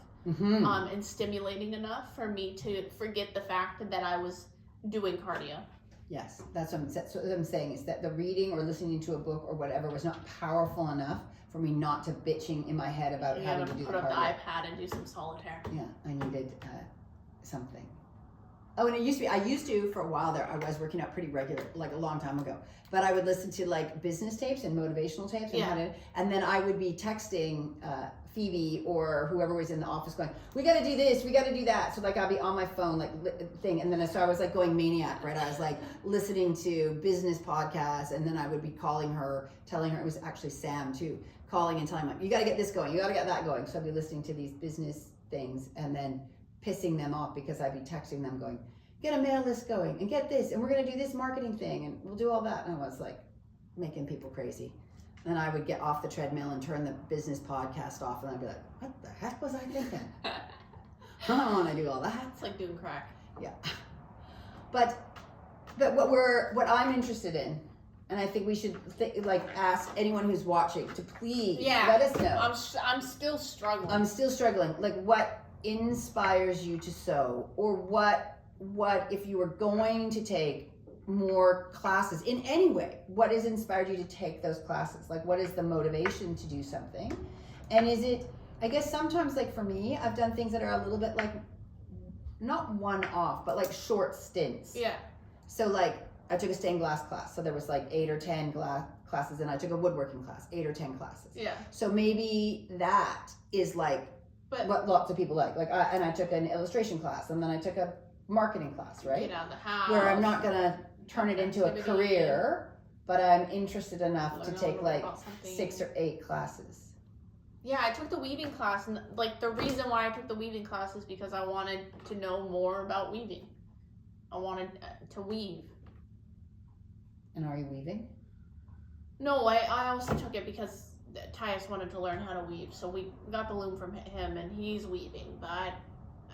and stimulating enough for me to forget the fact that I was doing cardio. Yes, that's what I'm saying is that the reading or listening to a book or whatever was not powerful enough for me not to bitching in my head about having to do the cardio. Put up the iPad and do some solitaire. Yeah, I needed something. Oh, and I used to, for a while there, I was working out pretty regular, like a long time ago. But I would listen to like business tapes and motivational tapes and then I would be texting Phoebe or whoever was in the office going, we got to do this, we got to do that. So like I'd be on my phone like thing, and then so I was like going maniac, right? I was like listening to business podcasts, and then I would be calling her, telling her, it was actually Sam too, calling and telling her, you got to get this going, you got to get that going. So I'd be listening to these business things and then pissing them off because I'd be texting them going, get a mail list going and get this, and we're going to do this marketing thing and we'll do all that. And I was like making people crazy. Then I would get off the treadmill and turn the business podcast off, and I'd be like, what the heck was I thinking? I don't want to do all that. It's like doing crack. Yeah. But what I'm interested in, and I think we should ask anyone who's watching to please let us know. I'm still struggling. I'm still struggling. Like what inspires you to sew, or what if you were going to take more classes in any way, what has inspired you to take those classes? Like what is the motivation to do something? And is it, I guess sometimes like for me, I've done things that are a little bit like not one off, but like short stints. Yeah. So like I took a stained glass class, so there was like 8 or 10 classes, and I took a woodworking class, 8 or 10 classes. Yeah. So maybe that is like what lots of people like and I took an illustration class, and then I took a marketing class, right? Get out of the house. Where I'm not gonna turn it into a career, but I'm interested enough to take like 6 or 8 classes. Yeah, I took the weaving class, and like the reason why I took the weaving class is because I wanted to know more about weaving. I wanted to weave. And are you weaving? No, I also took it because Tyus wanted to learn how to weave, so we got the loom from him, and he's weaving, but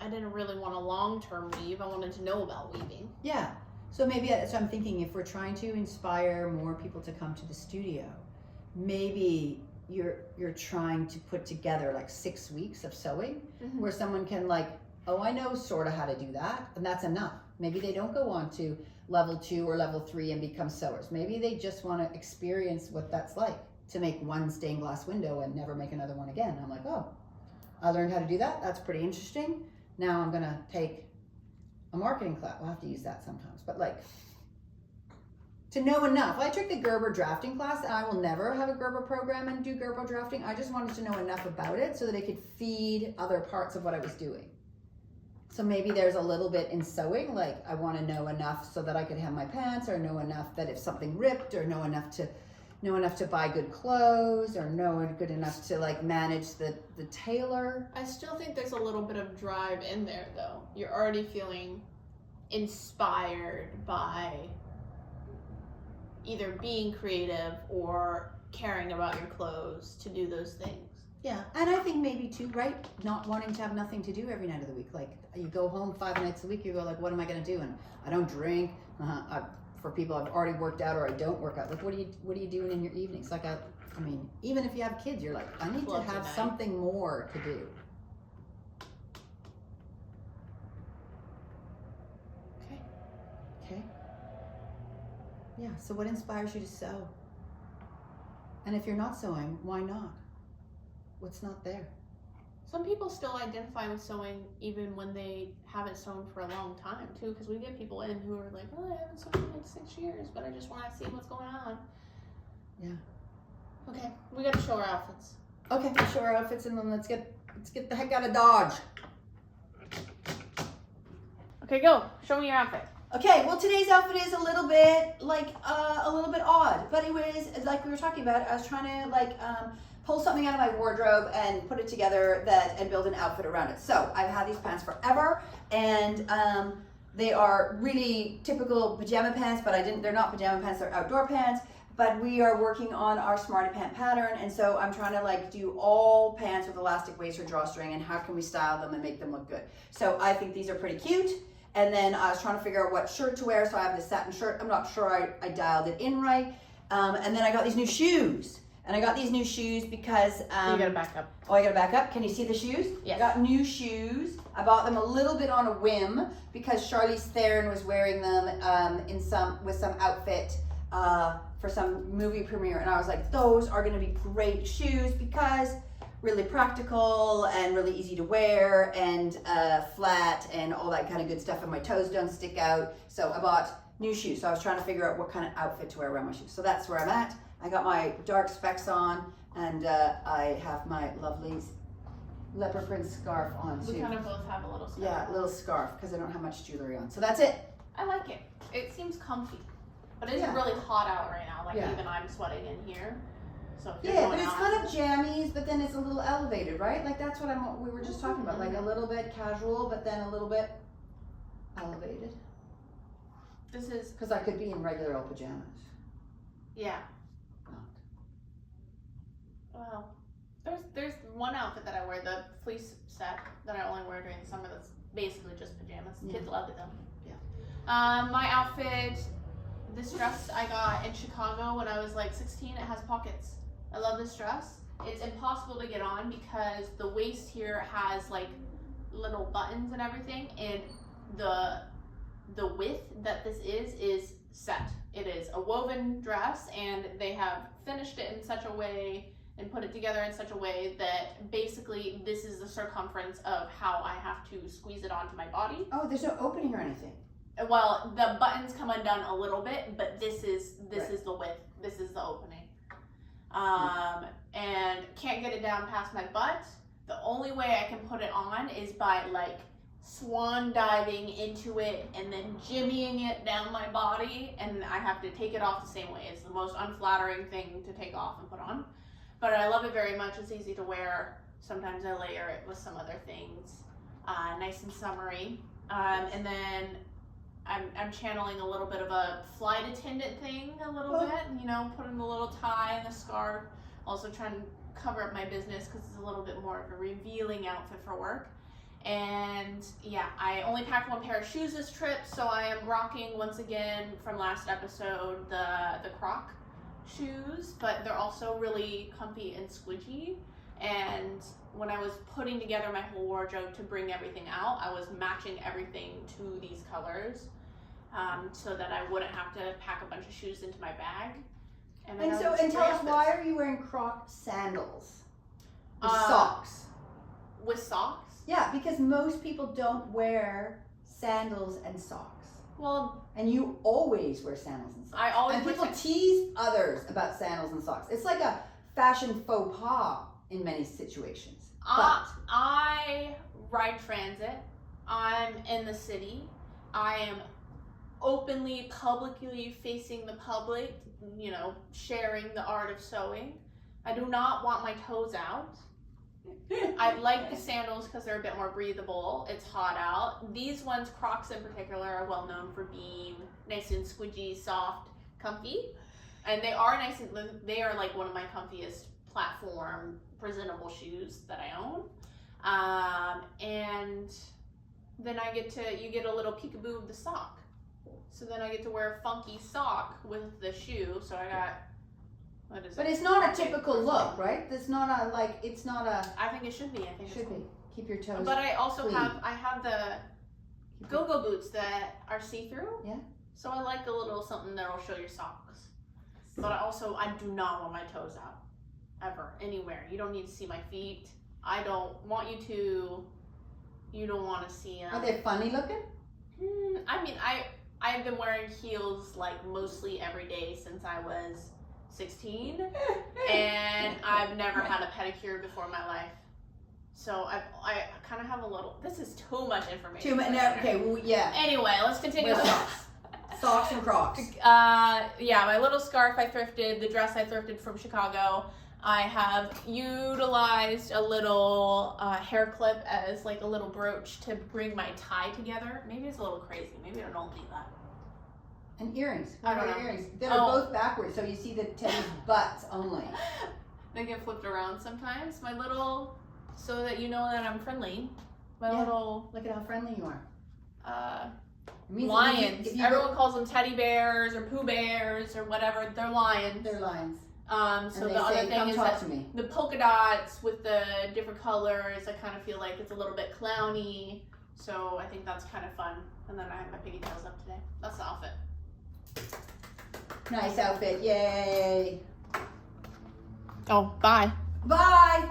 I didn't really want a long-term weave. I wanted to know about weaving. Yeah. So maybe that's what I'm thinking. If we're trying to inspire more people to come to the studio, maybe you're trying to put together like 6 weeks of sewing where someone can like, oh, I know sort of how to do that, and that's enough. Maybe they don't go on to level 2 or level 3 and become sewers. Maybe they just want to experience what that's like to make one stained glass window and never make another one again. I'm like, oh, I learned how to do that. That's pretty interesting. Now I'm gonna take a marketing class. We'll have to use that sometimes, but like to know enough. I took the Gerber drafting class, and I will never have a Gerber program and do Gerber drafting. I just wanted to know enough about it so that I could feed other parts of what I was doing. So maybe there's a little bit in sewing, like I want to know enough so that I could have my pants, or know enough that if something ripped, or know enough to buy good clothes, or know good enough to like manage the tailor. I still think there's a little bit of drive in there though. You're already feeling inspired by either being creative or caring about your clothes to do those things. Yeah, and I think maybe too, right? Not wanting to have nothing to do every night of the week. Like you go home 5 nights a week, you go like, what am I going to do? And I don't drink. For people, I've already worked out, or I don't work out. Like, what are you doing in your evenings? Like, I mean, even if you have kids, you're like, I need to have something more to do. Okay. Yeah. So, what inspires you to sew? And if you're not sewing, why not? What's not there? Some people still identify with sewing even when they haven't sewn for a long time too, because we get people in who are like, oh, I haven't sewn in like 6 years, but I just want to see what's going on. Yeah. Okay, we got to show our outfits. Okay, we'll show our outfits, and then let's get the heck out of Dodge. Okay, go. Show me your outfit. Okay, well today's outfit is a little bit like a little bit odd, but it was like we were talking about. I was trying to like pull something out of my wardrobe and put it together and build an outfit around it. So I've had these pants forever, and they are really typical pajama pants, but they're not pajama pants, they're outdoor pants. But we are working on our Smarty Pant pattern, and so I'm trying to like do all pants with elastic waist or drawstring, and how can we style them and make them look good. So I think these are pretty cute. And then I was trying to figure out what shirt to wear, so I have this satin shirt. I'm not sure I dialed it in right. And then I got these new shoes. And I got these new shoes because... you gotta back up. Oh, I gotta back up? Can you see the shoes? Yes. I got new shoes. I bought them a little bit on a whim because Charlize Theron was wearing them with some outfit for some movie premiere. And I was like, those are gonna be great shoes because really practical and really easy to wear and flat and all that kind of good stuff, and my toes don't stick out. So I bought new shoes. So I was trying to figure out what kind of outfit to wear around my shoes. So that's where I'm at. I got my dark specs on, and I have my lovely leopard print scarf on too. We kind of both have a little scarf. Yeah, a little scarf because I don't have much jewelry on. So that's it. I like it. It seems comfy, but it's really hot out right now. Like even I'm sweating in here. So if but it's kind of jammies, but then it's a little elevated, right? Like that's what we were just talking about, like a little bit casual, but then a little bit elevated. This is because I could be in regular old pajamas. Yeah. Well, there's one outfit that I wear, the fleece set that I only wear during the summer. That's basically just pajamas. Kids love it though. Yeah. My outfit, this dress I got in Chicago when I was like 16. It has pockets. I love this dress. It's impossible to get on because the waist here has like little buttons and everything, and the width that this is set. It is a woven dress, and they have finished it in such a way and put it together in such a way that basically this is the circumference of how I have to squeeze it onto my body. Oh, there's no opening or anything. Well, the buttons come undone a little bit, but this is the width. This is the opening. And can't get it down past my butt. The only way I can put it on is by like swan diving into it and then jimmying it down my body, and I have to take it off the same way. It's the most unflattering thing to take off and put on. But I love it very much. It's easy to wear. Sometimes I layer it with some other things. Nice and summery. And then I'm channeling a little bit of a flight attendant thing a little bit, you know, putting the little tie and the scarf. Also trying to cover up my business because it's a little bit more of a revealing outfit for work. And yeah, I only packed one pair of shoes this trip, so I am rocking once again from last episode the Croc shoes, but they're also really comfy and squidgy. And when I was putting together my whole wardrobe to bring everything out, I was matching everything to these colors, so that I wouldn't have to pack a bunch of shoes into my bag. And tell us, why are you wearing Croc sandals with socks? With socks? Yeah, because most people don't wear sandals and socks. Well, And you always wear sandals and socks. I always and wear people tease others about sandals and socks. It's like a fashion faux pas in many situations. I ride transit. I'm in the city. I am openly, publicly facing the public, you know, sharing the art of sewing. I do not want my toes out. I like the sandals because they're a bit more breathable. It's hot out. These ones, Crocs in particular, are well known for being nice and squidgy, soft, comfy. And they are nice and they are like one of my comfiest platform presentable shoes that I own. And then you get a little peekaboo of the sock. So then I get to wear a funky sock with the shoe. So I got, what is it? But it's not a typical look, right? It's not a, I think it should be. I think it should be. Keep your toes. But I also clean. have the go-go boots that are see-through. Yeah. So I like a little something that'll show your socks. But I do not want my toes out. Ever. Anywhere. You don't need to see my feet. I don't want you to. You don't want to see them. Are they funny looking? I mean, I've been wearing heels like mostly every day since I was 16, and I've never had a pedicure before in my life. So I kind of have a little. This is too much information. Too much. No, okay. Well, yeah. Anyway, let's continue. Wear socks. Socks and Crocs. Yeah, my little scarf I thrifted. The dress I thrifted from Chicago. I have utilized a little hair clip as like a little brooch to bring my tie together. Maybe it's a little crazy. Maybe I don't need that. And earrings. I don't know. Earrings. They're both backwards, so you see the teddy's butts only. They get flipped around sometimes. My little, so that you know that I'm friendly. Yeah. Little. Look at how friendly you are. Lions. Everyone calls them teddy bears or Pooh Bears or whatever. They're lions. They're lions. So the other thing is that the polka dots with the different colors, I kind of feel like it's a little bit clowny. So I think that's kind of fun. And then I have my pigtails up today. That's the outfit. Nice outfit. Yay. Oh, bye. Bye.